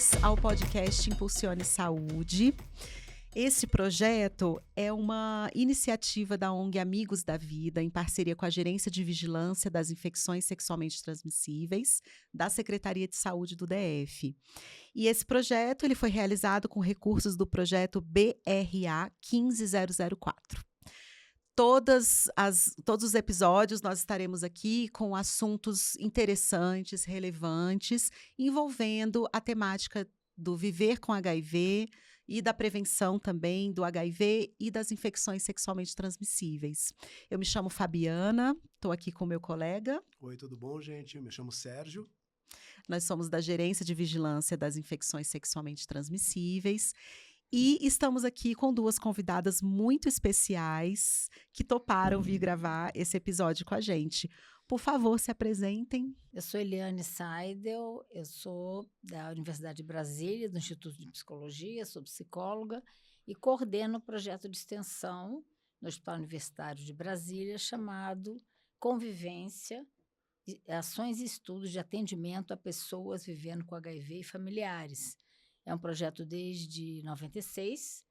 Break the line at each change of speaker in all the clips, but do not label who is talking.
bem-vindos ao podcast Impulsione Saúde. Esse projeto é uma iniciativa da ONG Amigos da Vida, em parceria com a Gerência de Vigilância das Infecções Sexualmente Transmissíveis, da Secretaria de Saúde do DF. E esse projeto ele foi realizado com recursos do projeto BRA 15004. Todos os episódios nós estaremos aqui com assuntos interessantes, relevantes, envolvendo a temática do viver com HIV e da prevenção também do HIV e das infecções sexualmente transmissíveis. Eu me chamo Fabiana, estou aqui com meu colega.
Oi, tudo bom, gente? Eu me chamo Sérgio.
Nós somos da Gerência de Vigilância das Infecções Sexualmente Transmissíveis. E estamos aqui com duas convidadas muito especiais que toparam vir gravar esse episódio com a gente. Por favor, se apresentem.
Eu sou Eliane Seidel, eu sou da Universidade de Brasília, do Instituto de Psicologia, sou psicóloga e coordeno o projeto de extensão no Hospital Universitário de Brasília chamado Convivência, Ações e Estudos de Atendimento a Pessoas Vivendo com HIV e Familiares. É um projeto desde 96,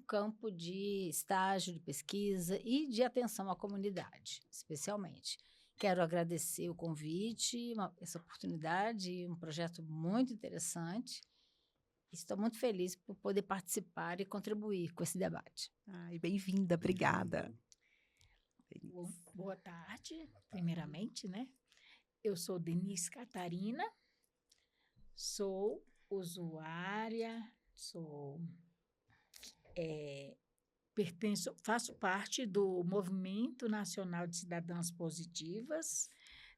um campo de estágio, de pesquisa e de atenção à comunidade, especialmente. Quero agradecer o convite, essa oportunidade, um projeto muito interessante. Estou muito feliz por poder participar e contribuir com esse debate.
Ai, bem-vinda, obrigada.
Boa tarde, primeiramente, né? Eu sou Denise Catarina, sou usuária, faço parte do Movimento Nacional de Cidadãs Positivas,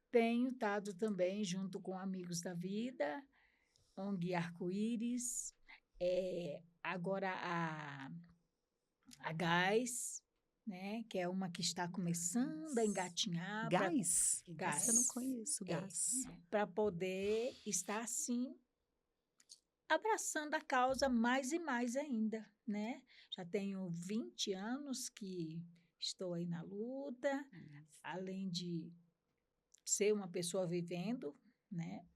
tenho estado também junto com Amigos da Vida, ONG Arco-Íris, agora a GAS, né, que é uma que está começando a engatinhar.
GAS?
GAS.
Eu não conheço, GAS.
Para poder estar, assim, abraçando a causa mais e mais ainda, né? Já tenho 20 anos que estou aí na luta, além de ser uma pessoa vivendo, né?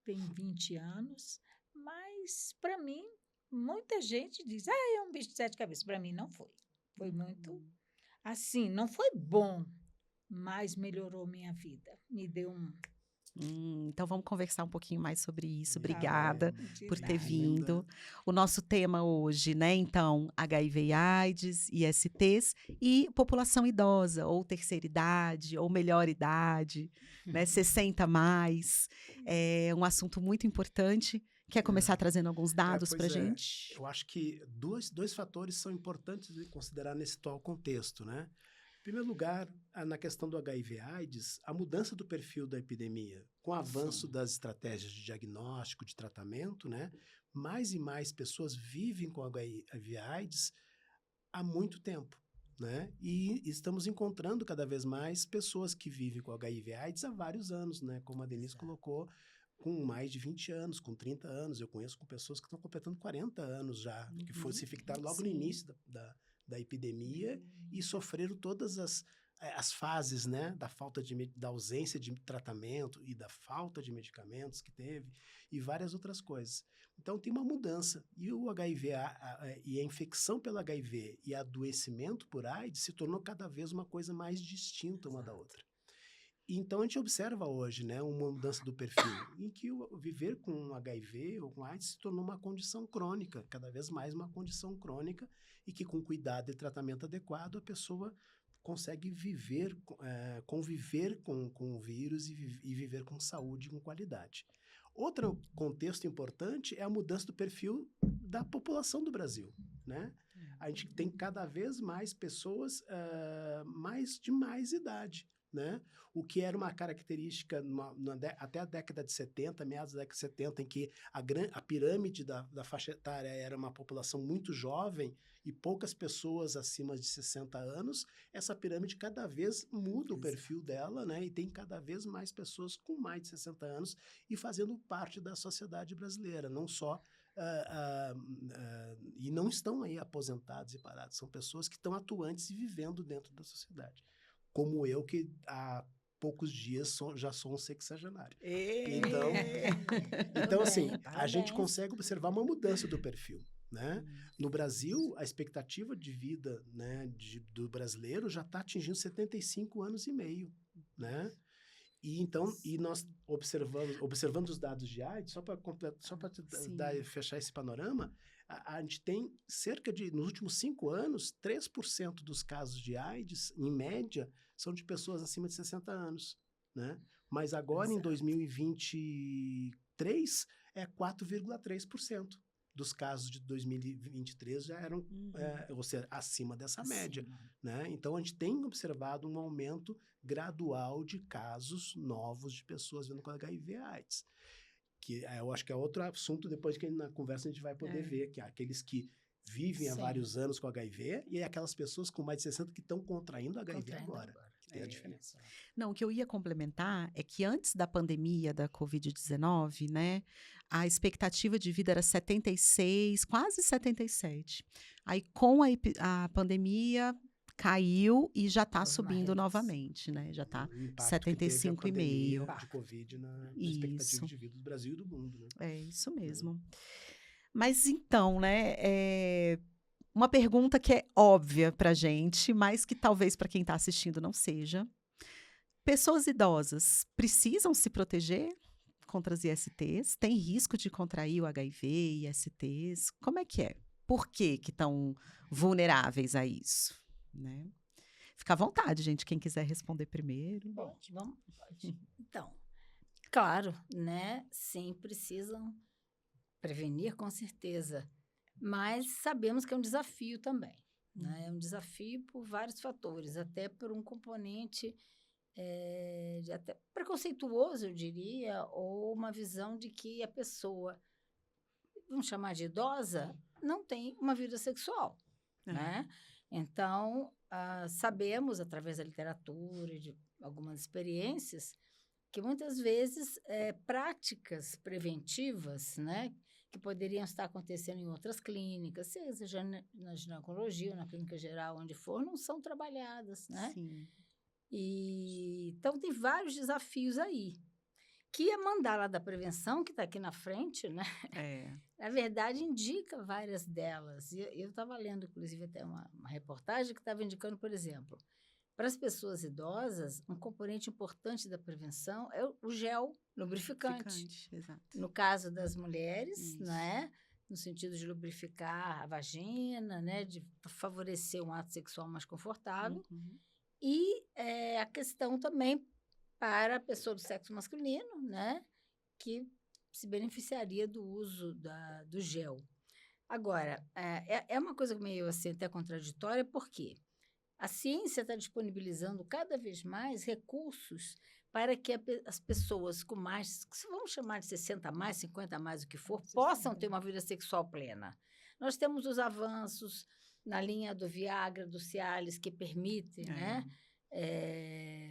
Tenho 20 anos, mas para mim, muita gente diz, é um bicho de 7 cabeças. Para mim não foi. Foi muito, assim, não foi bom, mas melhorou minha vida. Me deu
Então vamos conversar um pouquinho mais sobre isso. Obrigada por ter
nada.
vindo. O nosso tema hoje, né? Então, HIV e AIDS, ISTs e população idosa, ou terceira idade, ou melhor idade, né? 60 mais. É um assunto muito importante. Quer começar trazendo alguns dados para a gente?
Eu acho que dois fatores são importantes de considerar nesse atual contexto, né? Em primeiro lugar, na questão do HIV/AIDS, a mudança do perfil da epidemia, com o avanço das estratégias de diagnóstico, de tratamento, né? Mais e mais pessoas vivem com HIV/AIDS há muito tempo, né? E estamos encontrando cada vez mais pessoas que vivem com HIV/AIDS há vários anos, né? Como a Denise colocou, com mais de 20 anos, com 30 anos. Eu conheço com pessoas que estão completando 40 anos já, que se infectaram logo no início da epidemia e sofreram todas as fases, né, da ausência de tratamento e da falta de medicamentos que teve e várias outras coisas. Então tem uma mudança e o HIV e a infecção pelo HIV e adoecimento por AIDS se tornou cada vez uma coisa mais distinta uma da outra. Então, a gente observa hoje, né, uma mudança do perfil, em que o viver com HIV ou com AIDS se tornou uma condição crônica, cada vez mais uma condição crônica, e que com cuidado e tratamento adequado a pessoa consegue conviver com o vírus e viver com saúde e com qualidade. Outro contexto importante é a mudança do perfil da população do Brasil, né? A gente tem cada vez mais pessoas de mais idade, né? O que era uma característica até a década de 70, meados da década de 70, em que a pirâmide da faixa etária era uma população muito jovem e poucas pessoas acima de 60 anos, essa pirâmide cada vez muda o perfil dela, né? E tem cada vez mais pessoas com mais de 60 anos e fazendo parte da sociedade brasileira, não só e não estão aí aposentados e parados, são pessoas que estão atuantes e vivendo dentro da sociedade. Como eu, que há poucos dias já sou um sexagenário.
Ê!
Então assim, a
Parabéns.
gente consegue observar uma mudança do perfil, né? No Brasil, a expectativa de vida, né, do brasileiro já está atingindo 75 anos e meio, né? E nós observando os dados de AIDS, só para fechar esse panorama, a gente tem nos últimos 5 anos, 3% dos casos de AIDS, em média, são de pessoas acima de 60 anos, né? Mas agora, em 2023, é 4,3%. Dos casos de 2023 já eram, ou seja, acima dessa média, né? Então, a gente tem observado um aumento gradual de casos novos de pessoas vivendo com HIV/AIDS. Que eu acho que é outro assunto, depois que na conversa a gente vai poder ver, que é aqueles que vivem há vários anos com HIV e aquelas pessoas com mais de 60 que estão contraindo HIV agora. Tem a diferença.
Não, o que eu ia complementar é que antes da pandemia da Covid-19, né, a expectativa de vida era 76, quase 77. Aí, com a pandemia, caiu e já está subindo novamente, né? Já está 75,5.
De Covid na expectativa de vida do Brasil e do mundo, né?
É isso mesmo. Mas então, né, uma pergunta que é óbvia pra gente, mas que talvez para quem está assistindo não seja. Pessoas idosas precisam se proteger contra as ISTs? Tem risco de contrair o HIV e ISTs? Como é que é? Por que estão vulneráveis a isso? Né? Fica à vontade, gente, quem quiser responder primeiro.
Pode. Então, claro, né? Sim, precisam prevenir, com certeza. Mas sabemos que é um desafio também. Né? É um desafio por vários fatores, até por um componente até preconceituoso, eu diria, ou uma visão de que a pessoa, vamos chamar de idosa, não tem uma vida sexual. Né? Então, sabemos, através da literatura e de algumas experiências, que muitas vezes práticas preventivas, né, que poderiam estar acontecendo em outras clínicas, seja na ginecologia ou na clínica geral, onde for, não são trabalhadas, né?
Sim.
Então, tem vários desafios aí. Que a mandala da prevenção, que está aqui na frente, né? Na verdade, indica várias delas. Eu estava lendo, inclusive, até uma reportagem que estava indicando, por exemplo, para as pessoas idosas, um componente importante da prevenção é o gel lubrificante.
Exato.
No caso das mulheres, né? No sentido de lubrificar a vagina, né? De favorecer um ato sexual mais confortável. E a questão também para a pessoa do sexo masculino, né? Que se beneficiaria do uso do gel. Agora, é uma coisa meio assim, até contraditória, porque a ciência está disponibilizando cada vez mais recursos para que as pessoas com mais, vamos chamar de 60 a mais, 50 a mais, o que for, possam ter uma vida sexual plena. Nós temos os avanços na linha do Viagra, do Cialis, que permitem, né?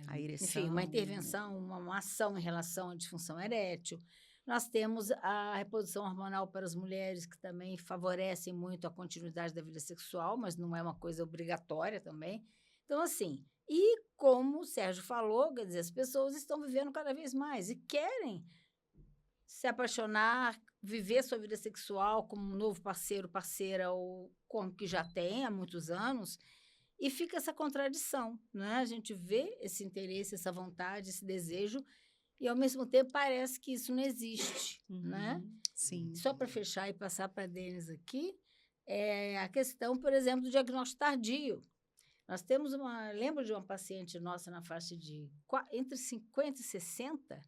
A ereção.
Enfim, uma intervenção, uma ação em relação à disfunção erétil. Nós temos a reposição hormonal para as mulheres, que também favorecem muito a continuidade da vida sexual, mas não é uma coisa obrigatória também. Então, assim, e como o Sérgio falou, quer dizer, as pessoas estão vivendo cada vez mais e querem se apaixonar, viver sua vida sexual como um novo parceiro, parceira, ou como que já tem há muitos anos. E fica essa contradição, né? A gente vê esse interesse, essa vontade, esse desejo, e, ao mesmo tempo, parece que isso não existe, né?
Sim.
Só para fechar e passar para a Denis aqui, a questão, por exemplo, do diagnóstico tardio. Nós temos lembro de uma paciente nossa na faixa de entre 50 e 60,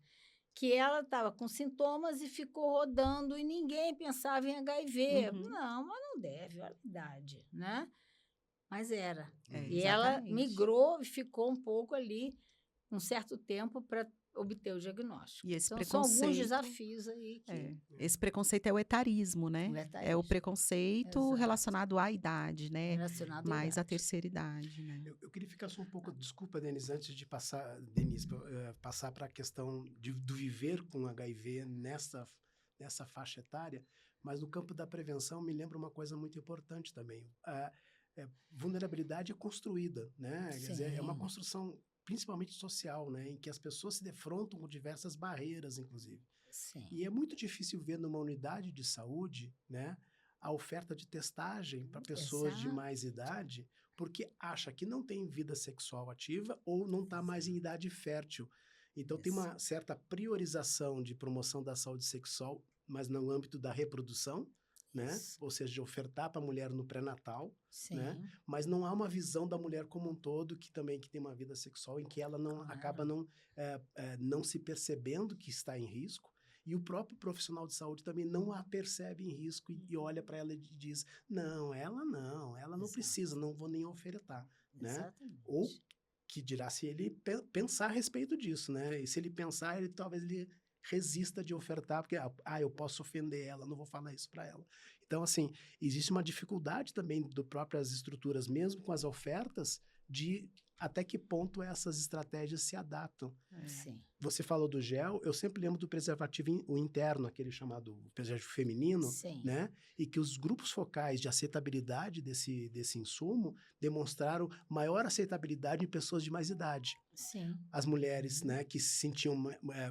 que ela estava com sintomas e ficou rodando e ninguém pensava em HIV. Não, mas não deve, olha a idade, né? Mas era. E ela migrou e ficou um pouco ali, um certo tempo, para obter o diagnóstico.
E esse
então, são alguns desafios aí.
Esse preconceito é o etarismo, né? É o preconceito relacionado à idade, né?
Relacionado
mais à terceira idade, né?
Eu queria ficar só um pouco, desculpa, Denise, antes de passar, passar para a questão do viver com HIV nessa faixa etária, mas no campo da prevenção me lembra uma coisa muito importante também. Vulnerabilidade é construída, né? Quer dizer, é uma construção principalmente social, né? Em que as pessoas se defrontam com diversas barreiras, inclusive.
Sim.
E é muito difícil ver numa unidade de saúde, né, a oferta de testagem para pessoas de
Exato.
mais idade, porque acha que não tem vida sexual ativa ou não está mais em idade fértil. Então tem uma certa priorização de promoção da saúde sexual, mas no âmbito da reprodução, né?
Isso.
Ou seja, de ofertar para a mulher no pré-natal,
Sim.
né? Mas não há uma visão da mulher como um todo que também que tem uma vida sexual em que ela não
Claro.
acaba não se percebendo que está em risco. E o próprio profissional de saúde também não a percebe em risco e olha para ela e diz, não
Exato.
precisa, não vou nem ofertar, né?
Exatamente.
Ou que dirá se ele pensar a respeito disso, né? E se ele pensar, talvez ele resista de ofertar, porque, eu posso ofender ela, não vou falar isso para ela. Então, assim, existe uma dificuldade também do próprias estruturas, mesmo com as ofertas, de até que ponto essas estratégias se adaptam.
Sim.
Você falou do gel, eu sempre lembro do preservativo o interno, aquele chamado preservativo feminino,
Sim.
né? E que os grupos focais de aceitabilidade desse insumo demonstraram maior aceitabilidade em pessoas de mais idade.
Sim.
As mulheres, né, que sentiam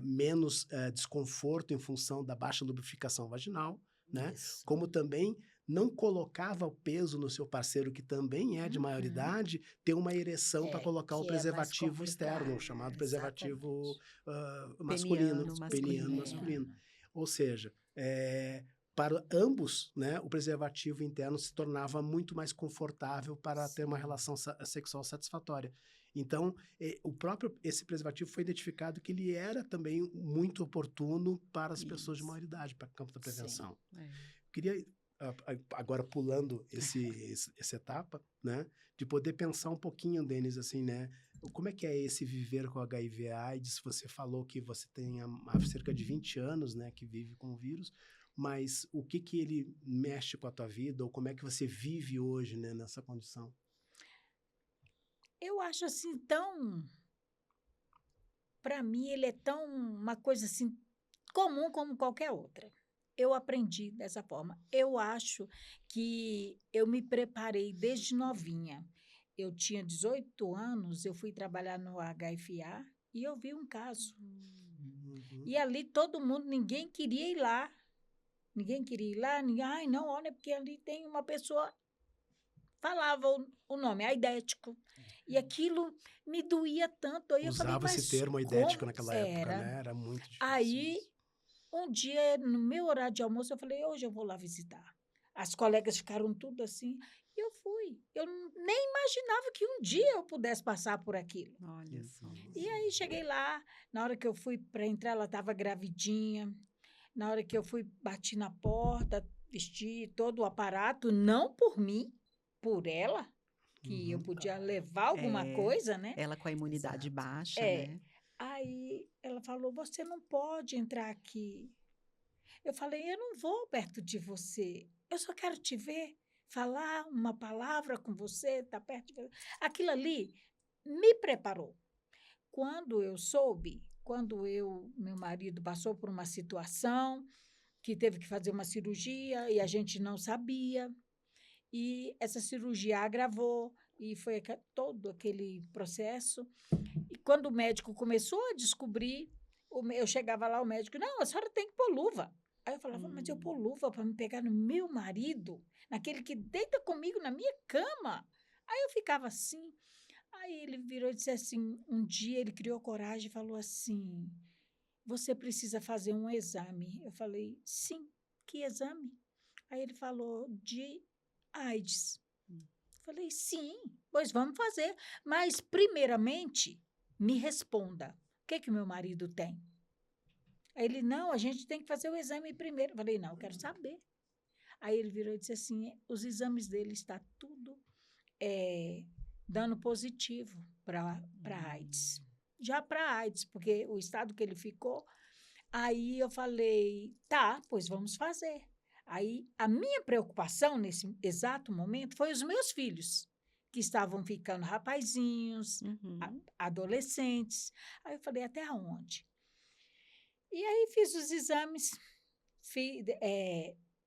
menos desconforto em função da baixa lubrificação vaginal, né?
Isso.
Como também não colocava o peso no seu parceiro, que também é de maioridade, ter uma ereção para colocar o
que é mais
preservativo externo,
complicado.
chamado preservativo
Exatamente.
masculino,
Peniano,
peniano masculino. Ou seja, para ambos, né, o preservativo interno se tornava muito mais confortável para ter uma relação sexual satisfatória. Então, esse preservativo foi identificado que ele era também muito oportuno para as pessoas de maioridade, para o campo da prevenção. Queria, agora pulando essa etapa, né, de poder pensar um pouquinho, Denis, assim, né, como é que é esse viver com HIV/AIDS? Você falou que você tem há cerca de 20 anos, né, que vive com o vírus, mas o que ele mexe com a tua vida, ou como é que você vive hoje, né, nessa condição?
Eu acho assim para mim ele é tão uma coisa assim comum como qualquer outra. Eu aprendi dessa forma. Eu acho que eu me preparei desde novinha. Eu tinha 18 anos, eu fui trabalhar no HFA e eu vi um caso.
Uhum.
E ali todo mundo, ninguém queria ir lá. Ninguém queria ir lá, ai, não, olha, porque ali tem uma pessoa, falava o nome, aidético. E aquilo me doía tanto. Aí eu falei,
Usava esse
mas
termo aidético
como
naquela época,
era?
né? Era muito difícil
Aí,
isso.
um dia, no meu horário de almoço, eu falei, hoje eu vou lá visitar. As colegas ficaram tudo assim, e eu fui. Eu nem imaginava que um dia eu pudesse passar por aquilo.
Olha só.
E aí, cheguei lá, na hora que eu fui para entrar, ela estava gravidinha. Na hora que eu fui, bati na porta, vesti todo o aparato, não por mim, por ela, que eu podia levar alguma coisa, né?
Ela com a imunidade
Exato.
baixa, né?
Aí ela falou, você não pode entrar aqui. Eu falei, eu não vou perto de você, eu só quero te ver, falar uma palavra com você, estar perto de você. Aquilo ali me preparou. Quando meu marido passou por uma situação que teve que fazer uma cirurgia e a gente não sabia, e essa cirurgia agravou, e foi todo aquele processo. E quando o médico começou a descobrir, eu chegava lá, o médico, não, a senhora tem que pôr luva. Aí eu falava, mas eu pôr luva para me pegar no meu marido, naquele que deita comigo na minha cama. Aí eu ficava assim. Aí ele virou e disse assim, um dia ele criou coragem e falou assim, você precisa fazer um exame. Eu falei, sim, que exame? Aí ele falou de AIDS. Falei, sim, pois vamos fazer. Mas, primeiramente, me responda, o que o meu marido tem? Aí ele, não, a gente tem que fazer o exame primeiro. Falei, não, eu quero saber. Aí ele virou e disse assim, os exames dele está tudo dando positivo para AIDS. Já para AIDS, porque o estado que ele ficou. Aí eu falei, tá, pois vamos fazer. Aí a minha preocupação nesse exato momento foi os meus filhos, que estavam ficando rapazinhos, adolescentes. Aí eu falei, até onde? E aí fiz os exames,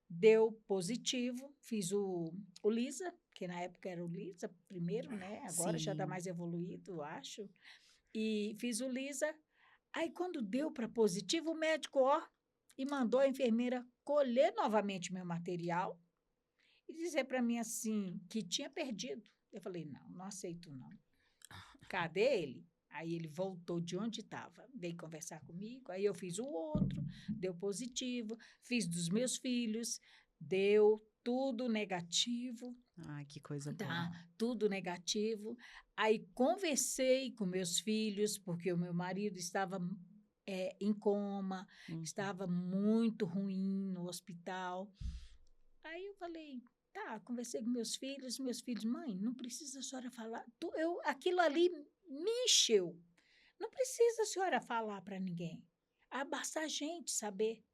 deu positivo, fiz o LISA, que na época era o LISA primeiro, né? Agora já está mais evoluído, eu acho. e fiz o Lisa. Aí, quando deu para positivo, o médico, e mandou a enfermeira colher novamente meu material e dizer para mim assim, que tinha perdido. Eu falei, não aceito não. Cadê ele? Aí ele voltou de onde estava, veio conversar comigo, aí eu fiz o outro, deu positivo, fiz dos meus filhos, deu tudo negativo.
Ai, que coisa boa.
Tá, tudo negativo. Aí conversei com meus filhos, porque o meu marido estava em coma, estava muito ruim no hospital. Aí eu falei, tá, conversei com meus filhos, mãe, não precisa a senhora falar. Aquilo ali me encheu. Não precisa a senhora falar para ninguém. Basta a gente saber.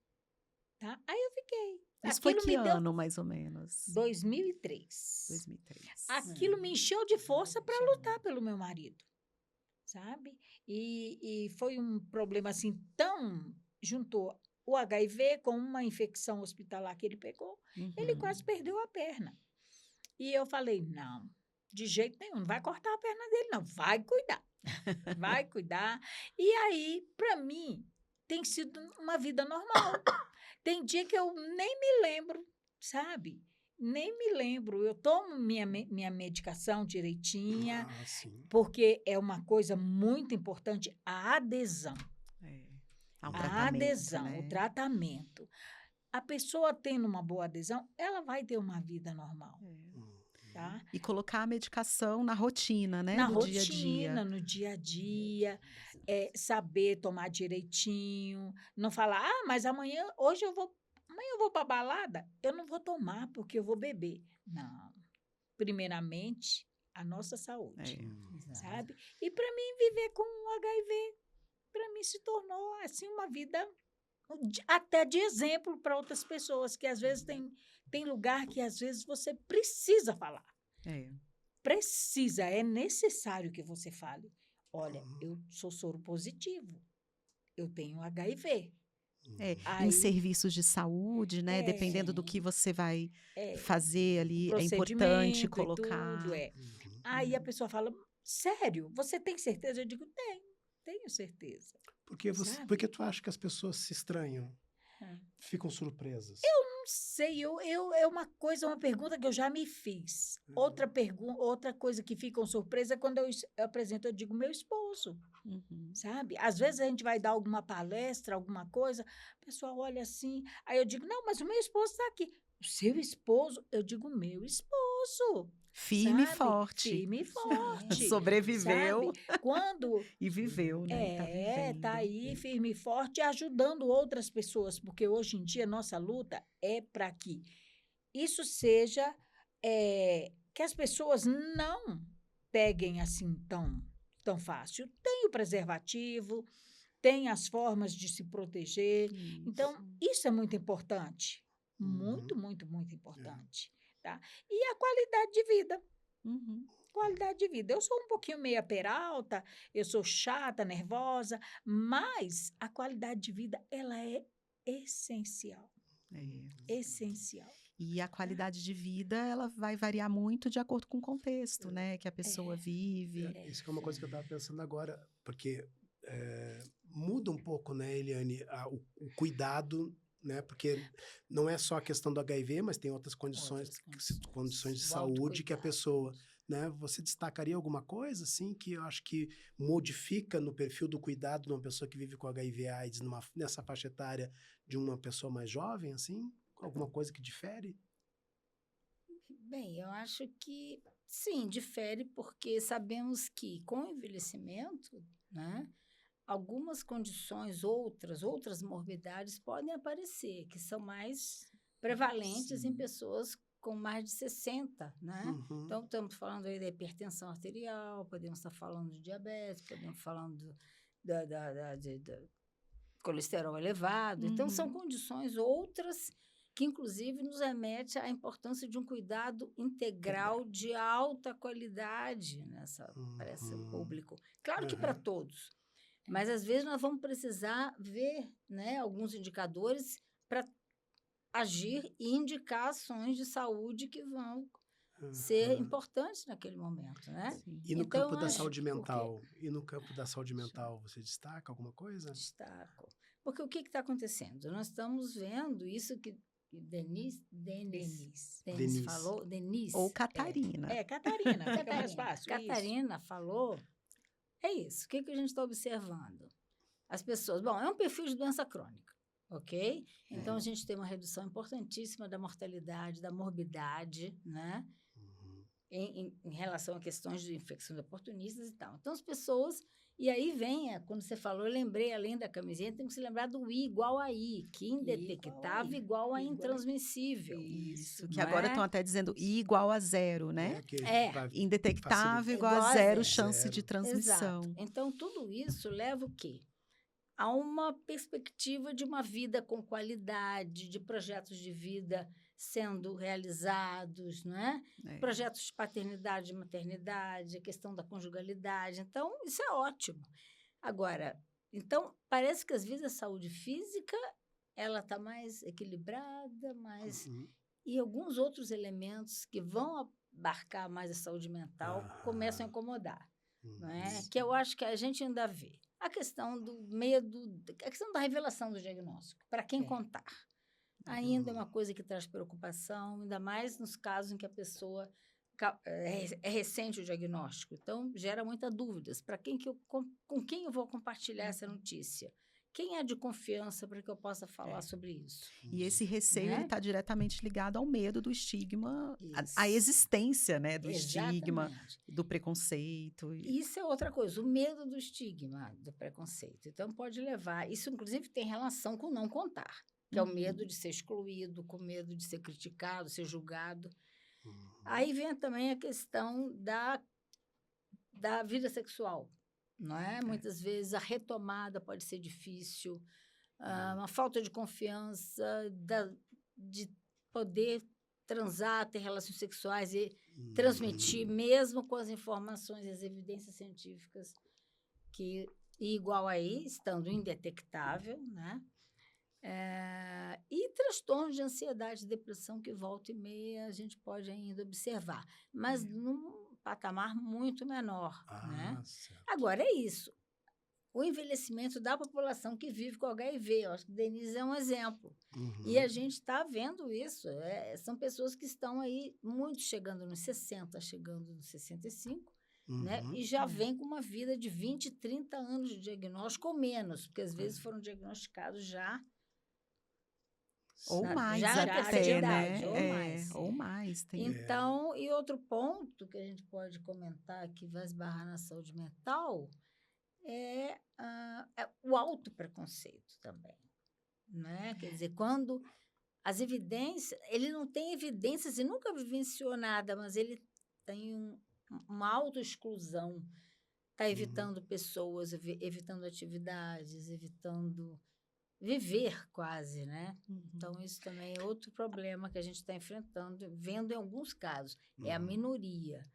Tá? Aí eu fiquei.
Isso foi que ano, mais ou menos?
2003.
2003.
Aquilo me encheu de força para lutar pelo meu marido, sabe? E foi um problema assim tão... Juntou o HIV com uma infecção hospitalar que ele pegou, ele quase perdeu a perna. E eu falei, não, de jeito nenhum, não vai cortar a perna dele, não, vai cuidar. Vai cuidar. E aí, para mim, tem sido uma vida normal. Tem dia que eu nem me lembro, sabe? Nem me lembro. Eu tomo minha medicação direitinha, porque é uma coisa muito importante, a adesão. A adesão,
né?
O tratamento. A pessoa tendo uma boa adesão, ela vai ter uma vida normal. Tá?
E colocar a medicação na rotina, né?
Na
do
rotina,
dia a dia.
no dia a dia. Saber tomar direitinho. Não falar, mas hoje eu vou para balada, eu não vou tomar porque eu vou beber. Não. Primeiramente, a nossa saúde. Sabe? E para mim, viver com o HIV, para mim se tornou assim uma vida até de exemplo para outras pessoas, que às vezes tem lugar que às vezes você precisa falar. Precisa, é necessário que você fale. Olha, eu sou soro positivo, eu tenho HIV.
Em serviços de saúde, né? Dependendo do que você vai fazer ali, é importante colocar.
Aí a pessoa fala, sério, você tem certeza? Eu digo, tenho certeza.
Porque tu acha que as pessoas se estranham? Ficam surpresas?
Eu não sei, é uma pergunta que eu já me fiz. Outra coisa que ficam surpresa é quando eu apresento, eu digo meu esposo, sabe? Às vezes a gente vai dar alguma palestra, alguma coisa, o pessoal olha assim, aí eu digo, não, mas o meu esposo está aqui. O seu esposo? Eu digo, meu esposo.
Firme e forte.
Firme e forte.
Sobreviveu.
Quando...
E viveu, né?
Tá aí, firme e forte, ajudando outras pessoas, porque hoje em dia nossa luta é para que isso seja, que as pessoas não peguem assim tão fácil. Tem o preservativo, tem as formas de se proteger. Então, isso é muito importante. Muito, muito, muito importante. Tá? E a qualidade de vida. Qualidade de vida. Eu sou um pouquinho meia peralta, eu sou chata, nervosa, mas a qualidade de vida, ela é essencial. Essencial.
E a qualidade de vida, ela vai variar muito de acordo com o contexto, né? Que a pessoa vive.
Isso que é uma coisa que eu estava pensando agora, porque muda um pouco, né, Eliane, o cuidado, né? Porque não é só a questão do HIV, mas tem outras condições de saúde que a pessoa... Né? Você destacaria alguma coisa assim que eu acho que modifica no perfil do cuidado de uma pessoa que vive com HIV/AIDS nessa faixa etária de uma pessoa mais jovem, assim? Alguma coisa que difere?
Bem, eu acho que sim, difere, porque sabemos que com o envelhecimento, né, algumas condições, outras morbidades podem aparecer, que são mais prevalentes em pessoas com mais de 60, né? Então, estamos falando aí da hipertensão arterial, podemos estar falando de diabetes, podemos estar falando de colesterol elevado. Então, são condições outras que, inclusive, nos remete à importância de um cuidado integral de alta qualidade para esse público. Claro que para todos, mas, às vezes, nós vamos precisar ver, né, alguns indicadores para agir e indicar ações de saúde que vão ser importantes naquele momento, né?
Sim.
E no
Então,
campo da
acho
saúde
que o quê?
mental? E no campo da saúde mental, você destaca alguma coisa?
Destaco. Porque o que está acontecendo? Nós estamos vendo isso que Denise
Denise.
falou. Denise.
Ou Catarina.
Catarina, fica mais fácil. isso.
Catarina falou. É isso. O que a gente está observando? As pessoas. Bom, é um perfil de doença crônica, ok? Então, a gente tem uma redução importantíssima da mortalidade, da morbidade, né?
Uhum.
Em relação a questões de infecções oportunistas e tal. Então, as pessoas... E aí vem, quando você falou, eu lembrei, além da camisinha, tem que se lembrar do I igual a I, que indetectável igual a intransmissível.
Isso, que
não
agora
é?
estão até dizendo I igual a 0, né?
Que
É.
vai
Indetectável
facilitar.
igual a
Igual a
0
zero.
chance de
Zero.
transmissão.
Exato. Então, tudo isso leva o quê? A uma perspectiva de uma vida com qualidade, de projetos de vida sendo realizados, não é?
É.
Projetos de paternidade e maternidade, a questão da conjugalidade. Então, isso é ótimo. Agora, então, parece que às vezes a saúde física ela está mais equilibrada, mais...
Uhum.
E alguns outros elementos que vão abarcar mais a saúde mental começam a incomodar. Não é? Que eu acho que a gente ainda vê. A questão do medo, a questão da revelação do diagnóstico. Para quem contar? Ainda é uma coisa que traz preocupação, ainda mais nos casos em que a pessoa é recente o diagnóstico. Então, gera muitas dúvidas. Para quem com quem eu vou compartilhar essa notícia? Quem é de confiança para que eu possa falar sobre isso?
E esse receio
Né?
ele está diretamente ligado ao medo do estigma,
Isso.
à existência, né, do estigma,
Exatamente.
do preconceito.
Isso é outra coisa, o medo do estigma, do preconceito. Então, pode levar... Isso, inclusive, tem relação com não contar, que é o medo de ser excluído, com medo de ser criticado, ser julgado. Aí vem também a questão da vida sexual, não é? Muitas vezes a retomada pode ser difícil, uma falta de confiança, de poder transar, ter relações sexuais e transmitir, mesmo com as informações e as evidências científicas que, igual aí, estando indetectável, né? E transtornos de ansiedade e depressão que volta e meia a gente pode ainda observar, mas num patamar muito menor, né?
Certo.
Agora, é isso. O envelhecimento da população que vive com HIV, eu acho que Denise é um exemplo. E a gente está vendo isso. São pessoas que estão aí, muitos chegando nos 60, chegando nos 65, né? E já vem com uma vida de 20, 30 anos de diagnóstico ou menos, porque às vezes foram diagnosticados já.
Ou mais
já
até,
terceira
né?
idade, ou mais.
Ou mais. Tem...
Então, e outro ponto que a gente pode comentar que vai esbarrar na saúde mental é o autopreconceito também, né? Quer dizer, quando as evidências... Ele não tem evidências e nunca vivenciou nada, mas ele tem uma autoexclusão. Está evitando pessoas, evitando atividades, evitando... viver quase, né? Então, isso também é outro problema que a gente está enfrentando, vendo em alguns casos. É a minoria,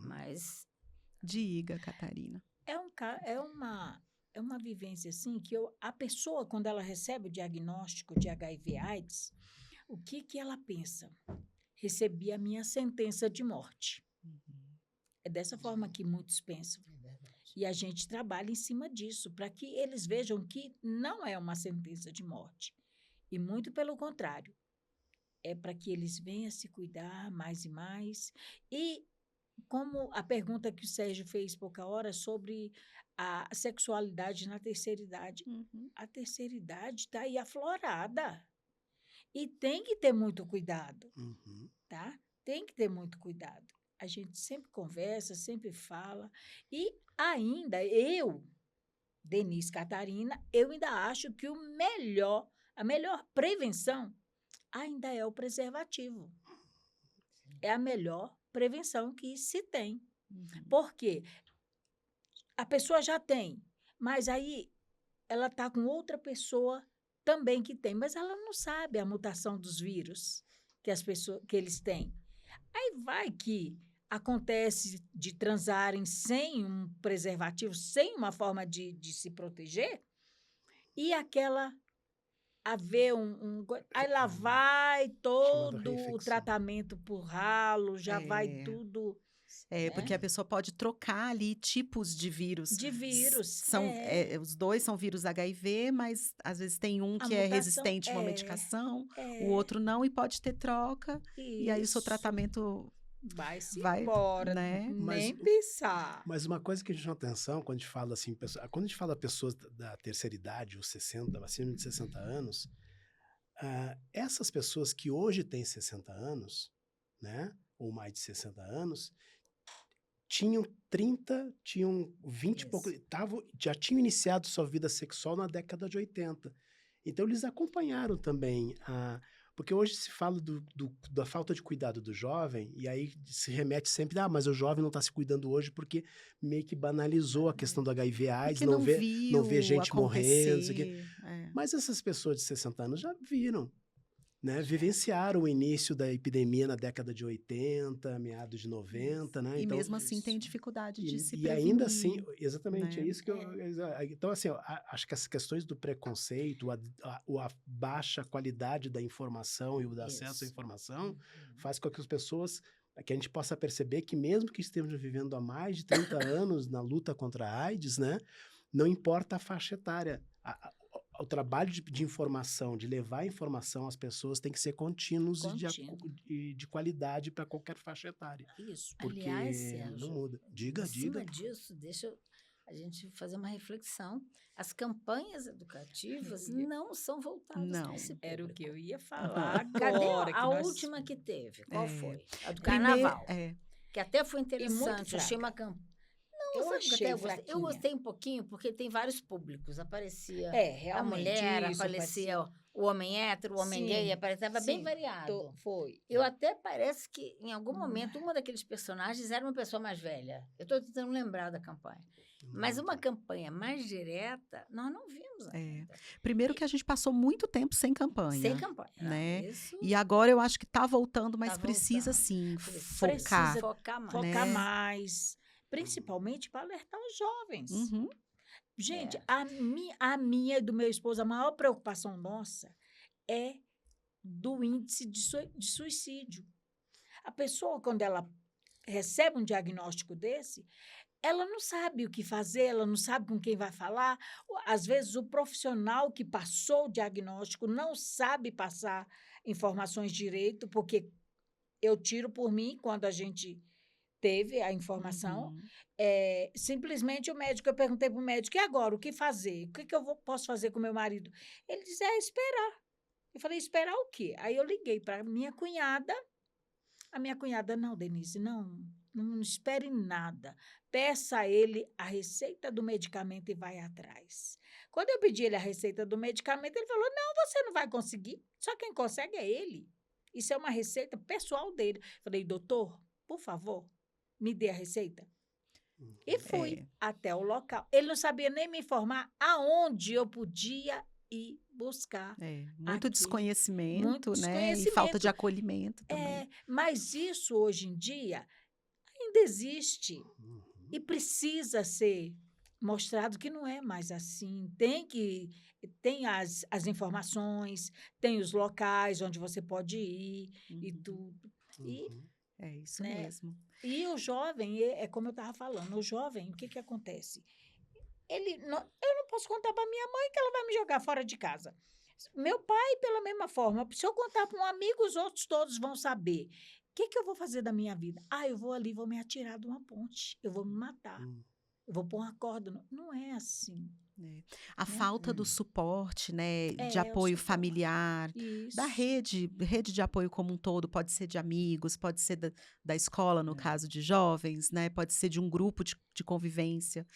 mas...
Diga, Catarina.
É uma vivência, assim, que a pessoa, quando ela recebe o diagnóstico de HIV/AIDS, o que ela pensa? Recebi a minha sentença de morte. É dessa forma que muitos pensam. E a gente trabalha em cima disso, para que eles vejam que não é uma sentença de morte. E muito pelo contrário. É para que eles venham a se cuidar mais e mais. E como a pergunta que o Sérgio fez pouca hora sobre a sexualidade na terceira idade. A terceira idade está aí aflorada. E tem que ter muito cuidado. Tá? Tem que ter muito cuidado. A gente sempre conversa, sempre fala. E ainda Denise Catarina, eu ainda acho que a melhor prevenção ainda é o preservativo. É a melhor prevenção que se tem. Porque a pessoa já tem, mas aí ela está com outra pessoa também que tem, mas ela não sabe a mutação dos vírus que eles têm. Aí vai que acontece de transarem sem um preservativo, sem uma forma de se proteger, e aquela haver aí lá vai todo o
reinfecção.
tratamento por ralo, já vai
É.
tudo
Porque a pessoa pode trocar ali tipos de vírus.
de vírus.
São, os dois são vírus HIV, mas às vezes tem um
A
que é
mutação
resistente a uma medicação, o
é
outro não, e pode ter troca. E aí o seu
isso.
tratamento
Vai-se
vai,
embora,
né?
nem pensar.
Mas uma coisa que a gente chama atenção quando a gente fala assim, quando a gente fala pessoas da terceira idade, os 60, acima de 60 anos, essas pessoas que hoje têm 60 anos, né, ou mais de 60 anos, tinham 30, tinham 20 e pouco, já tinham iniciado sua vida sexual na década de 80. Então, eles acompanharam também porque hoje se fala da falta de cuidado do jovem, e aí se remete sempre, mas o jovem não está se cuidando hoje porque meio que banalizou a questão do HIV AIDS,
Porque
não vê gente morrendo, não sei o quê.
acontecer.
Mas essas pessoas de 60 anos já viram, né? Vivenciaram o início da epidemia na década de 80, meados de 90, né?
E
Então,
mesmo assim tem dificuldade de se
e
prevenir.
ainda assim, exatamente,
né?
é isso que então, assim, acho que essas questões do preconceito, a baixa qualidade da informação e o acesso à informação faz com que as pessoas, que a gente possa perceber que mesmo que estejamos vivendo há mais de 30 anos na luta contra a AIDS, né, não importa a faixa etária, o trabalho de informação, de levar informação às pessoas tem que ser contínuos e de qualidade para qualquer faixa etária.
Isso.
Porque
Aliás, Sérgio,
não muda. Diga.
Em cima disso, deixa a gente fazer uma reflexão. As campanhas educativas não são voltadas para esse público.
Era o que eu ia falar
Cadê
agora.
a última que teve? Qual foi? A do
Primeiro,
Carnaval. Que até foi interessante. Eu achei uma campanha. Eu gostei um pouquinho, porque tem vários públicos. Aparecia a mulher, aparecia o homem hétero, o homem gay, estava bem variado.
Foi.
Eu até parece que, em algum momento, uma daqueles personagens era uma pessoa mais velha. Eu estou tentando lembrar da campanha. Mas uma campanha mais direta, nós não vimos ainda.
Primeiro que a gente passou muito tempo sem campanha.
Sem campanha.
Né?
Isso.
E agora eu acho que está voltando, mas precisa sim focar.
Focar
mais. Principalmente para alertar os jovens.
Uhum.
Gente, a minha e do meu esposo, a maior preocupação nossa é do índice de suicídio. A pessoa, quando ela recebe um diagnóstico desse, ela não sabe o que fazer, ela não sabe com quem vai falar. Às vezes, o profissional que passou o diagnóstico não sabe passar informações direito, porque eu tiro por mim, quando a gente teve a informação, simplesmente o médico, eu perguntei para o médico, e agora, o que fazer? O que eu posso fazer com meu marido? Ele disse, esperar. Eu falei, esperar o quê? Aí eu liguei para minha cunhada, a minha cunhada, não, Denise, não espere nada. Peça a ele a receita do medicamento e vai atrás. Quando eu pedi ele a receita do medicamento, ele falou, não, você não vai conseguir. Só quem consegue é ele. Isso é uma receita pessoal dele. Falei, doutor, por favor, me dê a receita. E fui até o local. Ele não sabia nem me informar aonde eu podia ir buscar.
Muito desconhecimento,
muito
desconhecimento, e falta de acolhimento também.
Mas isso, hoje em dia, ainda existe. E precisa ser mostrado que não é mais assim. Tem as informações, tem os locais onde você pode ir e tudo. E,
é isso mesmo.
E o jovem, é como eu estava falando, o jovem, o que acontece? Eu não posso contar para minha mãe que ela vai me jogar fora de casa. Meu pai, pela mesma forma, se eu contar para um amigo, os outros todos vão saber. O que eu vou fazer da minha vida? Eu vou ali, vou me atirar de uma ponte, eu vou me matar, eu vou pôr uma corda. Não é assim.
A falta do suporte, né, de apoio familiar, da rede de apoio como um todo, pode ser de amigos, pode ser da escola, no caso de jovens, né, pode ser de um grupo de convivência.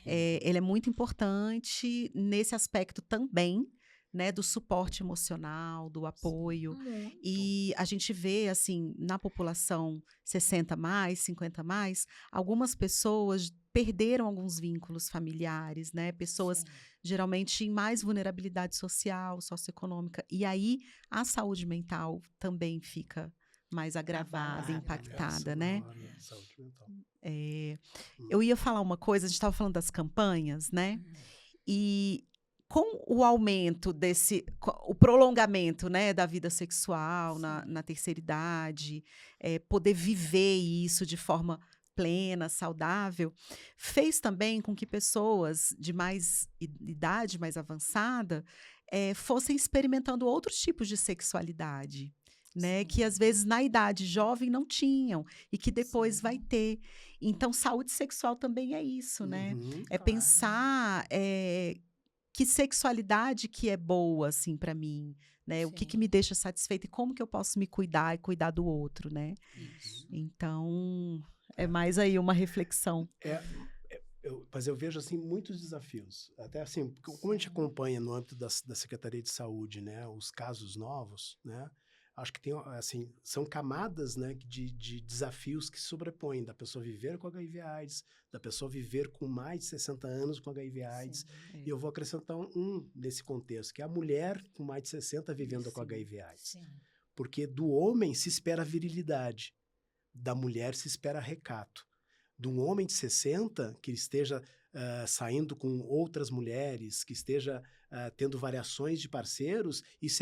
Ele é muito importante nesse aspecto também, né, do suporte emocional, do apoio.
Muito.
E a gente vê, assim, na população 60 mais, 50 mais, algumas pessoas perderam alguns vínculos familiares, né? Pessoas geralmente em mais vulnerabilidade social, socioeconômica. E aí a saúde mental também fica mais agravada, impactada, né?
Saúde mental.
Eu ia falar uma coisa, a gente estava falando das campanhas, né? E com o aumento o prolongamento, né, da vida sexual na terceira idade, poder viver isso de forma plena, saudável, fez também com que pessoas de mais idade mais avançada fossem experimentando outros tipos de sexualidade, né, que às vezes na idade jovem não tinham e que depois vai ter. Então, saúde sexual também é isso, né?
Uhum.
É
Claro.
pensar que sexualidade que é boa, assim, para mim, né? O que
Sim.
me deixa satisfeita e como que eu posso me cuidar e cuidar do outro, né?
Isso.
Então, é mais aí uma reflexão.
Mas eu vejo, assim, muitos desafios. Até, assim, como a gente acompanha no âmbito da Secretaria de Saúde, né, os casos novos, né, acho que tem, assim, são camadas, né, de desafios que se sobrepõem da pessoa viver com HIV/AIDS, da pessoa viver com mais de 60 anos com HIV/AIDS.
Sim.
E eu vou acrescentar um nesse contexto, que é a mulher com mais de 60 vivendo com
Sim.
HIV/AIDS.
Sim.
Porque do homem se espera virilidade, da mulher se espera recato. De um homem de 60 que esteja saindo com outras mulheres, que esteja tendo variações de parceiros, isso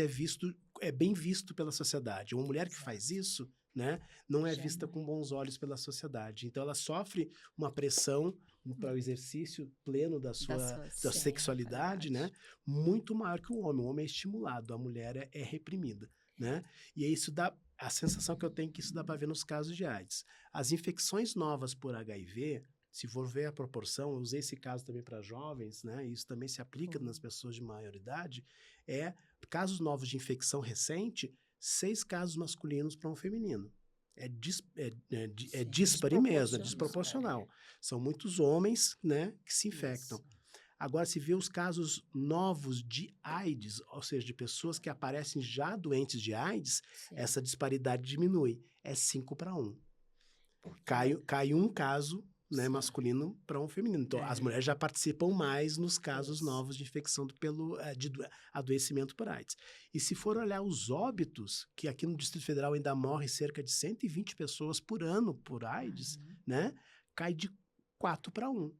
é bem visto pela sociedade. Uma mulher que faz isso, né, não é
Já
vista
não.
com bons olhos pela sociedade. Então, ela sofre uma pressão para o exercício pleno da sua
sua
sexualidade, né, muito maior que o homem. O homem é estimulado, a mulher é reprimida, né? E isso dá a sensação que eu tenho que isso dá para ver nos casos de AIDS. As infecções novas por HIV, se for ver a proporção, eu usei esse caso também para jovens, né? Isso também se aplica nas pessoas de maior idade, casos novos de infecção recente, 6 casos masculinos para um feminino. É díspare mesmo, é desproporcional. São muitos homens, né, que se infectam.
Isso.
Agora, se vê os casos novos de AIDS, ou seja, de pessoas que aparecem já doentes de AIDS,
Sim.
essa disparidade diminui. É 5 para 1.
Porque-
Cai um caso, né,
Sim.
masculino para um feminino. Então, as mulheres já participam mais nos casos
Isso.
novos de infecção de adoecimento por AIDS. E se for olhar os óbitos, que aqui no Distrito Federal ainda morre cerca de 120 pessoas por ano por AIDS, né, cai de 4 para 1.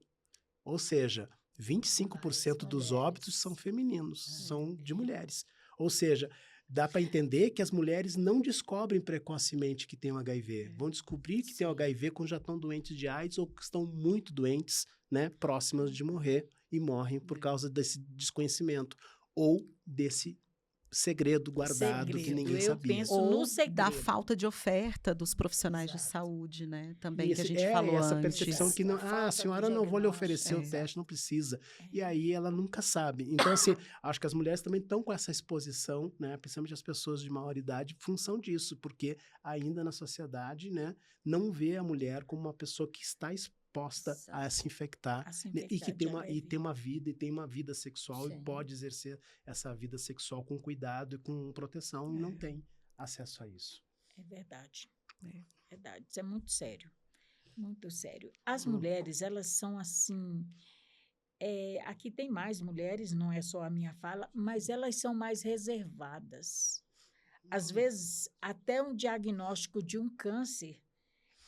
Ou seja, 25% dos
mulheres.
óbitos são femininos, são de mulheres. Ou seja, dá para entender que as mulheres não descobrem precocemente que têm o HIV. Vão descobrir que têm o HIV quando já estão doentes de AIDS ou que estão muito doentes, né, próximas de morrer e morrem por causa desse desconhecimento ou desse segredo guardado que ninguém
Eu
sabia.
penso
Ou
no segredo.
da falta de oferta dos profissionais de
Exato.
saúde, né? Também que a gente
Essa
falou antes.
percepção que não,
A falta
a senhora
do
não vou lhe oferecer o
diagnóstico.
teste, não precisa. E aí ela nunca sabe. Então, assim, acho que as mulheres também estão com essa exposição, né? Principalmente as pessoas de maior idade, em função disso, porque ainda na sociedade, né, não vê a mulher como uma pessoa que está exposta a se infectar,
A se
né, e que
infectar
tem
de HIV.
tem uma vida sexual
Sim.
e pode exercer essa vida sexual com cuidado e com proteção e não tem acesso a isso.
É verdade.
É.
Verdade. Isso é muito sério. Muito sério. As mulheres, elas são assim. Aqui tem mais mulheres, não é só a minha fala, mas elas são mais reservadas. Às vezes, até um diagnóstico de um câncer,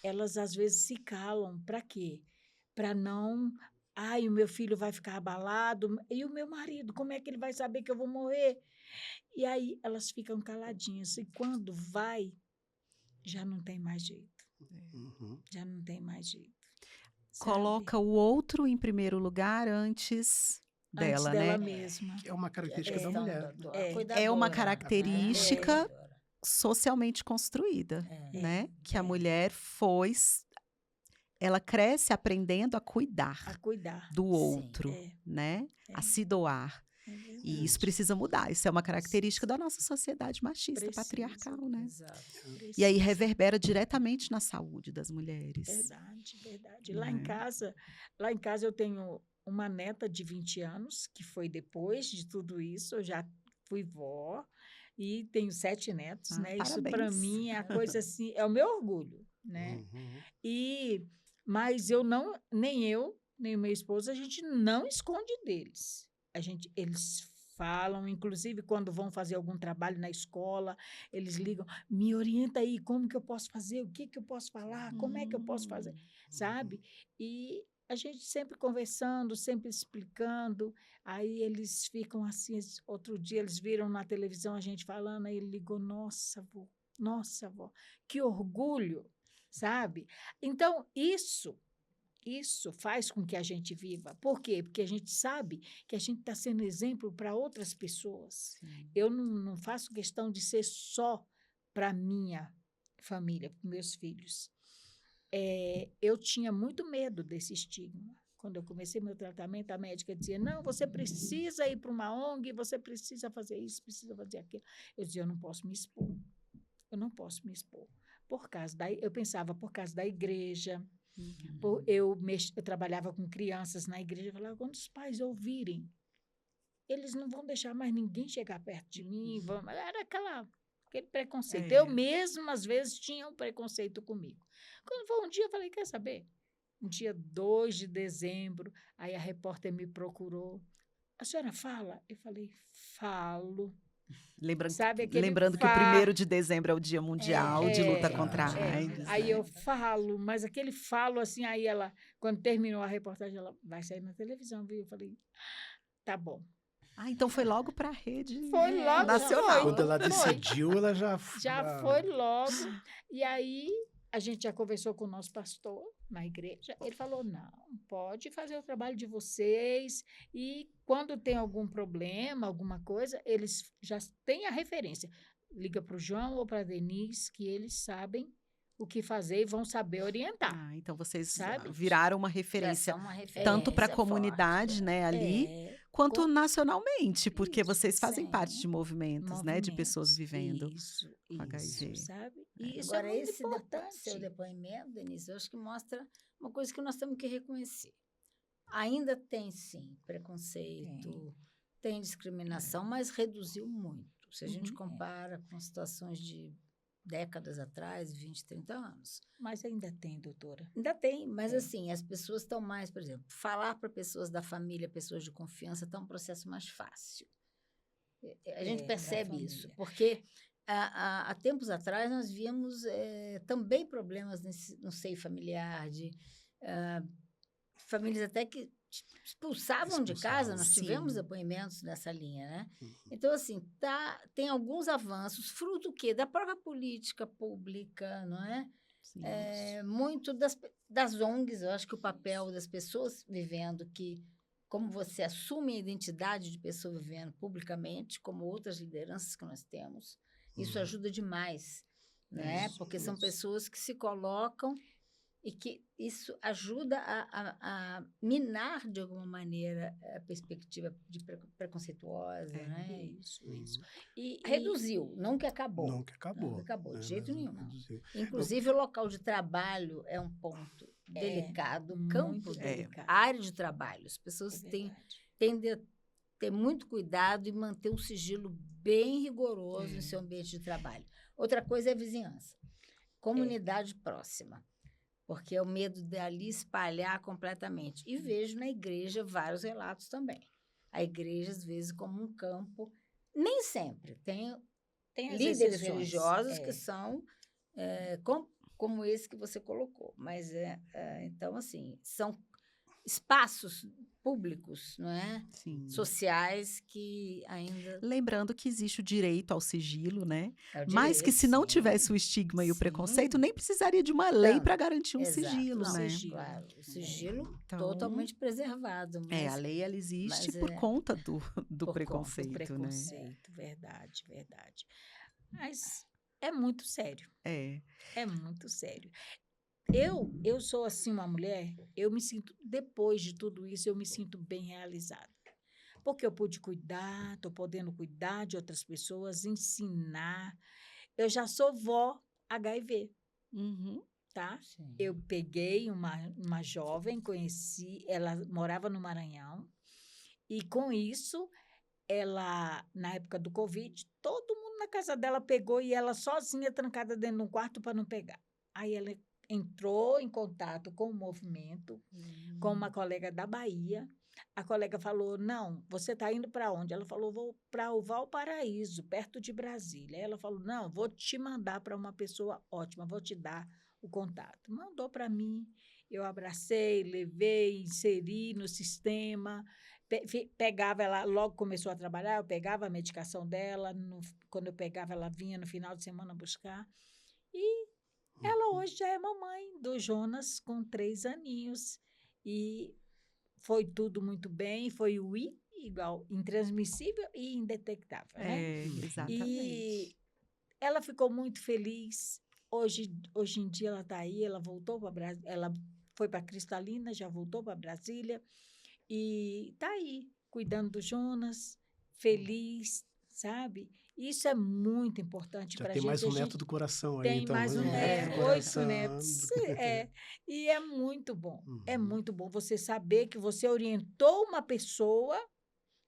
elas às vezes se calam. Para quê? Para não. Ai, o meu filho vai ficar abalado. E o meu marido, como é que ele vai saber que eu vou morrer? E aí elas ficam caladinhas. E quando vai, já não tem mais jeito.
Uhum.
Já não tem mais jeito.
Coloca o outro em primeiro lugar antes dela,
Antes dela
né?
mesma.
É uma característica da mulher.
É uma característica socialmente construída, né? Que a mulher ela cresce aprendendo a cuidar
A cuidar.
do outro,
É.
né?
É.
A se doar.
É verdade.
E isso precisa mudar. Isso é uma característica da nossa sociedade machista,
Precisa.
patriarcal, né?
Exato.
E aí reverbera diretamente na saúde das mulheres.
Verdade, verdade.
Né?
Lá em casa eu tenho uma neta de 20 anos, que foi depois de tudo isso, eu já fui vó e tenho 7 netos, né? Isso para
parabéns.
mim é a coisa assim, é o meu orgulho, né?
Uhum.
Mas nem eu, nem meu esposo, a gente não esconde deles. Eles falam, inclusive quando vão fazer algum trabalho na escola, eles ligam, me orienta aí, como que eu posso fazer, o que que eu posso falar, como é que eu posso fazer, sabe? E a gente sempre conversando, sempre explicando, aí eles ficam assim, outro dia eles viram na televisão a gente falando, aí ele ligou, nossa, avó, que orgulho, sabe? Então, isso faz com que a gente viva. Por quê? Porque a gente sabe que a gente está sendo exemplo para outras pessoas.
Sim.
Eu não faço questão de ser só para minha família, para meus filhos. Eu tinha muito medo desse estigma. Quando eu comecei meu tratamento, a médica dizia, não, você precisa ir para uma ONG, você precisa fazer isso, precisa fazer aquilo. Eu dizia, eu não posso me expor. Eu não posso me expor. Eu pensava, por causa da igreja. Eu trabalhava com crianças na igreja, eu falava, quando os pais ouvirem, eles não vão deixar mais ninguém chegar perto de mim. Era aquele preconceito. Eu mesma, às vezes, tinha um preconceito comigo. Quando foi um dia, eu falei, quer saber? Um dia 2 de dezembro, aí a repórter me procurou. A senhora fala? Eu falei, falo.
Lembrando que o 1º de dezembro é o Dia Mundial de Luta contra a AIDS.
Aí
né?
eu falo, mas aquele falo assim, aí ela, quando terminou a reportagem, ela vai sair na televisão, viu? Eu falei, tá bom.
Então foi logo para a rede
Foi logo,
nacional.
Quando ela decidiu, ela já
foi logo. E aí a gente já conversou com o nosso pastor na igreja. Ele falou, não, pode fazer o trabalho de vocês e quando tem algum problema, alguma coisa, eles já têm a referência. Liga para o João ou para a Denise, que eles sabem o que fazer e vão saber orientar.
Então vocês
sabe?
Viraram uma referência, tanto para a comunidade, né, ali, quanto nacionalmente, porque vocês fazem parte de movimentos, né, de pessoas vivendo com HIV.
Sabe? E isso
Agora,
é muito
esse
importante.
seu depoimento, Denise, eu acho que mostra uma coisa que nós temos que reconhecer. Ainda tem, sim, preconceito, tem discriminação, mas reduziu muito. Se a gente compara com situações de décadas atrás, 20, 30 anos.
Mas ainda tem, doutora.
Ainda tem, mas assim, as pessoas estão mais, por exemplo, falar para pessoas da família, pessoas de confiança, está um processo mais fácil. A gente percebe isso, porque há tempos atrás nós víamos também problemas no seio familiar, de famílias até que expulsavam de casa, nós tivemos depoimentos nessa linha, né? Então, assim, tem alguns avanços, fruto do quê? Da própria política pública, não é? Muito das ONGs, eu acho que o papel das pessoas vivendo, como você assume a identidade de pessoa vivendo publicamente, como outras lideranças que nós temos, isso ajuda demais, né? Porque são pessoas que se colocam e que isso ajuda a minar, de alguma maneira, a perspectiva de preconceituosa, né?
Isso.
E reduziu, não que acabou.
Não que acabou.
De jeito nenhum.
Reduziu.
Inclusive, o local de trabalho é um ponto delicado, campo
delicado.
Área de trabalho. As pessoas tendem a ter muito cuidado e manter um sigilo bem rigoroso em seu ambiente de trabalho. Outra coisa é a vizinhança. Comunidade próxima. Porque é o medo de ali espalhar completamente. E vejo na igreja vários relatos também. A igreja, às vezes, como um campo, nem sempre. Tem líderes religiosos que são como esse que você colocou. Mas, então, assim, são espaços públicos, não é?
Sim.
Sociais que ainda...
Lembrando que existe o direito ao sigilo, né?
Direito,
mas que se não tivesse o estigma e o preconceito, nem precisaria de uma lei para garantir um sigilo, né?
Claro, o sigilo totalmente preservado.
Mas, a lei, ela existe por conta do preconceito,
né? Preconceito, verdade. Mas é muito sério. É muito sério. Eu sou, assim, uma mulher, eu me sinto, depois de tudo isso, eu me sinto bem realizada. Porque eu pude cuidar, estou podendo cuidar de outras pessoas, ensinar. Eu já sou vó HIV, tá?
Sim.
Eu peguei uma jovem, conheci, ela morava no Maranhão, e com isso, ela, na época do Covid, todo mundo na casa dela pegou e ela sozinha, trancada dentro de um quarto para não pegar. Aí ela entrou em contato com o movimento, com uma colega da Bahia. A colega falou, não, você está indo para onde? Ela falou, vou para o Valparaíso, perto de Brasília. Ela falou, não, vou te mandar para uma pessoa ótima, vou te dar o contato. Mandou para mim. eu abracei, levei, inseri no sistema, pegava ela, logo começou a trabalhar, eu pegava a medicação dela, quando eu pegava, ela vinha no final de semana buscar. E ela hoje já é mamãe do Jonas, com 3 aninhos. E foi tudo muito bem, foi o I igual intransmissível e indetectável, né?
Exatamente.
E ela ficou muito feliz. Hoje em dia ela está aí, ela voltou para Brasília, ela foi para Cristalina, já voltou para Brasília e está aí, cuidando do Jonas, feliz, sabe? Isso é muito importante para a gente.
Já tem mais um neto do coração aí,
Tem
então.
mais um
neto do
8
coração.
netos. E é muito bom. É muito bom você saber que você orientou uma pessoa,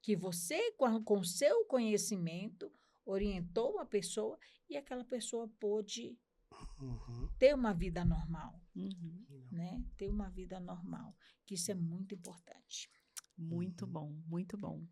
que você, com o seu conhecimento, orientou uma pessoa e aquela pessoa pôde ter uma vida normal, né? Ter uma vida normal, que isso é muito importante.
Muito bom, muito bom.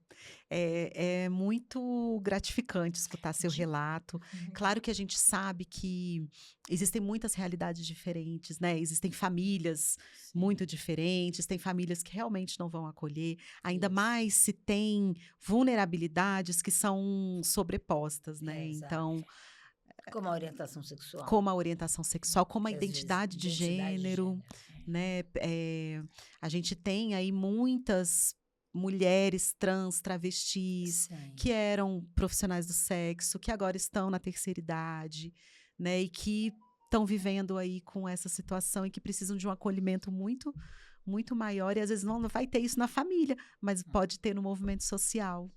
É muito gratificante escutar seu relato. Claro que a gente sabe que existem muitas realidades diferentes, né? Existem famílias muito diferentes, tem famílias que realmente não vão acolher, ainda mais se tem vulnerabilidades que são sobrepostas, né? Então,
como a orientação sexual.
Como a orientação sexual, como a
Às vezes,
identidade de gênero, né? A gente tem aí muitas mulheres trans, travestis, que eram profissionais do sexo, que agora estão na terceira idade, né? E que estão vivendo aí com essa situação e que precisam de um acolhimento muito, muito maior. E às vezes não vai ter isso na família, mas pode ter no movimento social,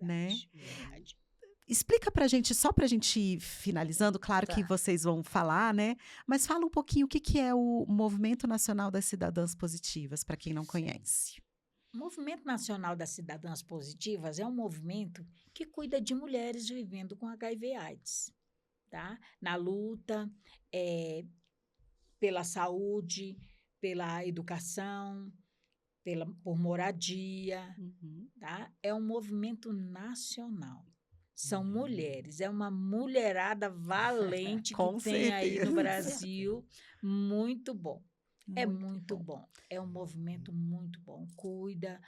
né?
Verdade.
Explica pra gente, só pra gente ir finalizando, claro que vocês vão falar, né? Mas fala um pouquinho o que é o Movimento Nacional das Cidadãs Positivas, para quem não conhece.
O Movimento Nacional das Cidadãs Positivas é um movimento que cuida de mulheres vivendo com HIV/AIDS, tá? Na luta pela saúde, pela educação, por moradia, tá? É um movimento nacional. São mulheres, é uma mulherada valente que tem aí no Brasil, muito bom. É muito bom. É um movimento muito bom. Cuida,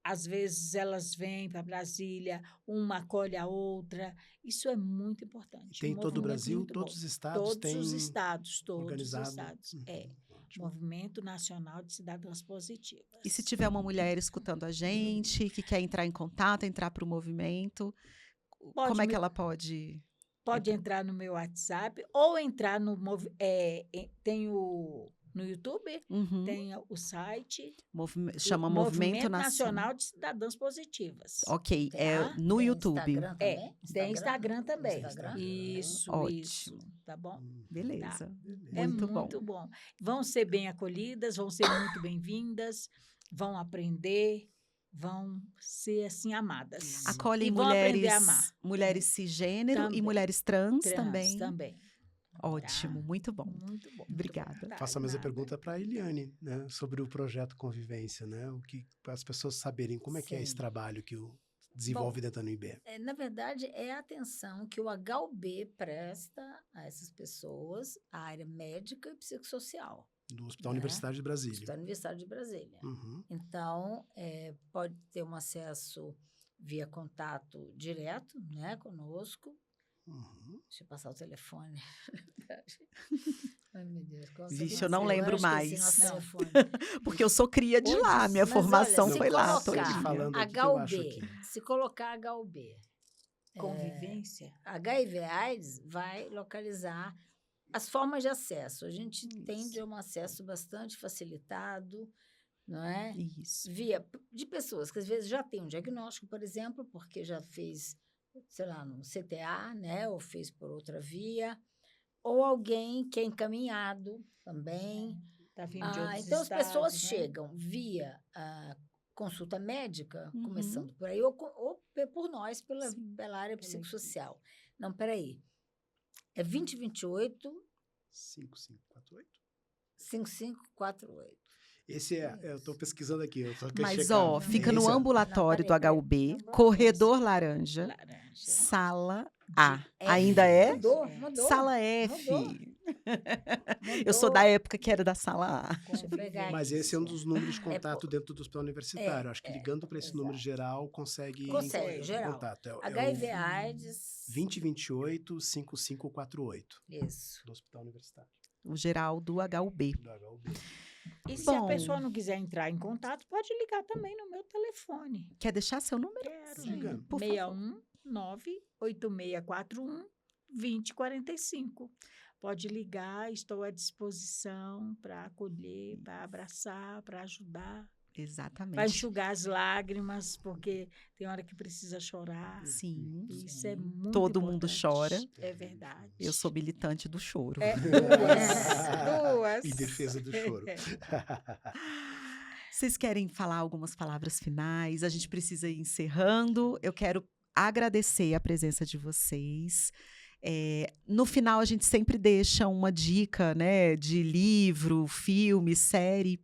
às vezes elas vêm para Brasília, uma acolhe a outra. Isso é muito importante.
Tem em todo o Brasil, todos os estados têm
todos os estados.
organizado.
Movimento Nacional de Cidadãs Positivas.
E se tiver uma mulher escutando a gente, que quer entrar em contato, entrar para o movimento, como é que ela pode...
Pode entrar no meu WhatsApp ou entrar no... tem no YouTube, tem o site...
Chama Movimento
Nacional de Cidadãs Positivas.
Ok, no YouTube.
Instagram também?
Tem Instagram também.
Instagram?
Isso,
Ótimo.
Isso. Tá bom?
Beleza.
Tá. É muito bom. Vão ser bem acolhidas, vão ser muito bem-vindas, vão aprender... vão ser, assim, amadas.
Acolhem mulheres cisgênero também. E mulheres trans também.
Também.
Ótimo, muito bom.
Muito bom.
Obrigada.
Tá, faço a mesma pergunta para a Eliane, né, sobre o projeto Convivência, né? O que para as pessoas saberem como é que é esse trabalho que o desenvolve dentro da UNB.
Na verdade, é a atenção que o HUB presta a essas pessoas, a área médica e psicossocial.
Do Hospital Universitário de Brasília.
Hospital Universitário de Brasília. Então, pode ter um acesso via contato direto, né, conosco. Deixa eu passar o telefone. Ai, meu Deus.
Vixe, eu não lembro mais.
Nosso telefone.
Porque eu sou cria de lá, minha formação foi lá.
Se colocar HUB.
Convivência.
HIV/AIDS vai localizar as formas de acesso. A gente tem um acesso bastante facilitado, não é?
Isso.
De pessoas que às vezes já têm um diagnóstico, por exemplo, porque já fez, sei lá, no CTA, né? Ou fez por outra via. Ou alguém que é encaminhado também.
Tá vindo de outros
então,
estados,
as pessoas
né?
chegam via consulta médica, começando por aí, ou por nós, pela área psicossocial. Não, peraí. É 2028...
5548?
5548.
Esse eu estou pesquisando aqui.
Mas, fica no ambulatório do HUB, corredor laranja, sala A. Ainda é?
Mudou.
Sala F.
Mudou.
Eu sou da época que era da sala A.
Deixa eu pegar
Mas
aqui,
esse é um dos números de
É,
contato dentro do hospital universitário. Acho que ligando para esse número
exato.
geral consegue
Geral.
contato. É o
HIV/AIDS.
2028 5548
Isso.
do hospital universitário.
O geral do HUB.
Do HUB.
E se a
Bom.
pessoa não quiser entrar em contato, pode ligar também no meu telefone.
Quer deixar seu número?
Quero.
Diga.
Por favor.
619-8641-2045. Pode ligar, estou à disposição para acolher, para abraçar, para ajudar, para
Exatamente.
enxugar as lágrimas, porque tem hora que precisa chorar.
Sim.
E isso é muito
Todo mundo
importante.
chora.
É verdade.
Eu sou militante do choro.
É, duas.
Em defesa do choro.
Vocês querem falar algumas palavras finais? A gente precisa ir encerrando. Eu quero agradecer a presença de vocês. No final, a gente sempre deixa uma dica, né, de livro, filme, série.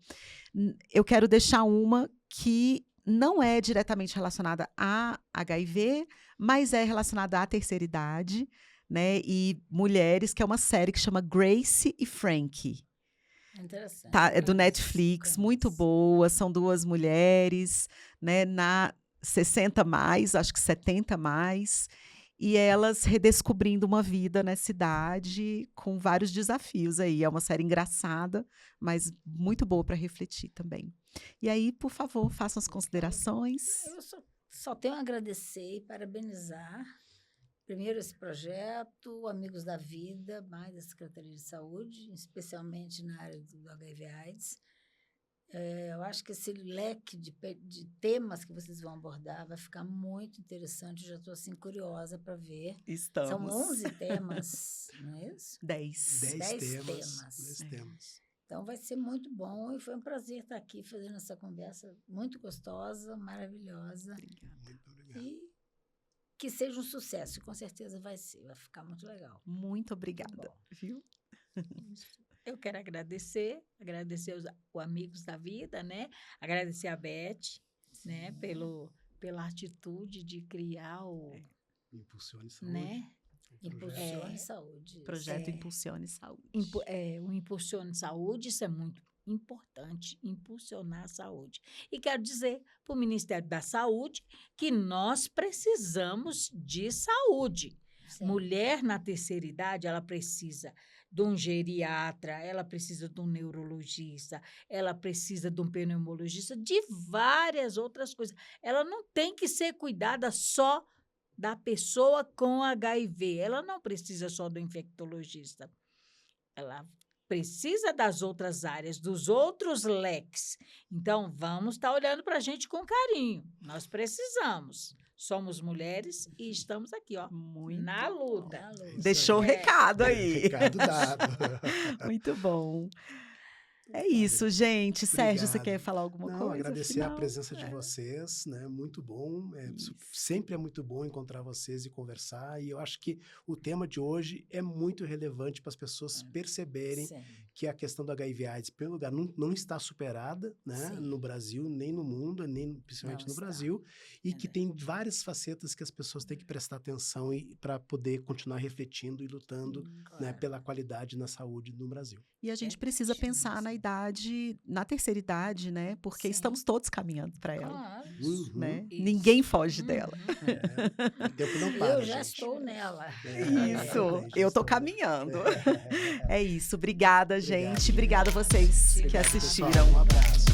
Eu quero deixar uma que não é diretamente relacionada a HIV, mas é relacionada à terceira idade, né, e mulheres, que é uma série que chama Grace e Frankie.
Interessante.
Tá, é do Netflix,
Friends.
muito boa. São duas mulheres, né, na 60 mais, acho que 70 mais, e elas redescobrindo uma vida nessa idade com vários desafios aí. É uma série engraçada, mas muito boa para refletir também. E aí, por favor, façam as considerações.
Eu só tenho a agradecer e parabenizar, primeiro, esse projeto, Amigos da Vida, mais da Secretaria de Saúde, especialmente na área do HIV/AIDS. Eu acho que esse leque de temas que vocês vão abordar vai ficar muito interessante. Eu já estou assim, curiosa para ver.
Estamos.
São 11 temas, não é isso?
10.
10
10
temas.
temas.
10 temas.
Então, vai ser muito bom e foi um prazer estar aqui fazendo essa conversa muito gostosa, maravilhosa.
Muito obrigado.
E que seja um sucesso, com certeza vai ser, vai ficar muito legal.
Muito obrigada,
Bom.
viu?
Eu quero agradecer os Amigos da Vida, né? Agradecer a Beth, né? Pela atitude de criar o,
Impulsione Saúde.
né?
Impulsione Saúde.
Projeto
É.
Impulsione Saúde.
O Impulsione Saúde, isso é muito importante, impulsionar a saúde. E quero dizer para o Ministério da Saúde que nós precisamos de saúde.
Sim.
Mulher na terceira idade, ela precisa de um geriatra, ela precisa de um neurologista, ela precisa de um pneumologista, de várias outras coisas. Ela não tem que ser cuidada só da pessoa com HIV. Ela não precisa só do infectologista. Ela precisa das outras áreas, dos outros leques. Então, vamos estar olhando para a gente com carinho. Nós precisamos. Somos mulheres e estamos aqui, ó,
Muito
na
bom.
luta.
Na luta.
Deixou o
É.
recado aí.
Recado dado.
Muito bom. É isso, gente. Sérgio, você
Obrigado.
quer falar alguma
Não,
coisa?
agradecer
final?
a presença de vocês, né? Muito bom.
Isso.
Sempre é muito bom encontrar vocês e conversar. E eu acho que o tema de hoje é muito relevante para as pessoas perceberem
Sim.
que a questão do HIV/AIDS, em primeiro lugar, não está superada, né?
Sim.
No Brasil, nem no mundo, nem principalmente
Não
no
está.
Brasil. E que
Verdade.
tem várias facetas que as pessoas têm que prestar atenção para poder continuar refletindo e lutando, né,
Claro.
pela qualidade na saúde no Brasil.
E a gente precisa pensar na idade, na terceira idade, né? Porque
Sim.
estamos todos caminhando para ela,
Claro.
Uhum.
né?
Isso.
Ninguém foge dela.
O tempo não para,
Eu já
gente.
estou nela.
Isso,
exatamente,
eu tô
estamos-
caminhando.
É.
É isso. Obrigada, gente.
Obrigado.
Obrigada a vocês que
Obrigado,
assistiram.
pessoal. Um abraço.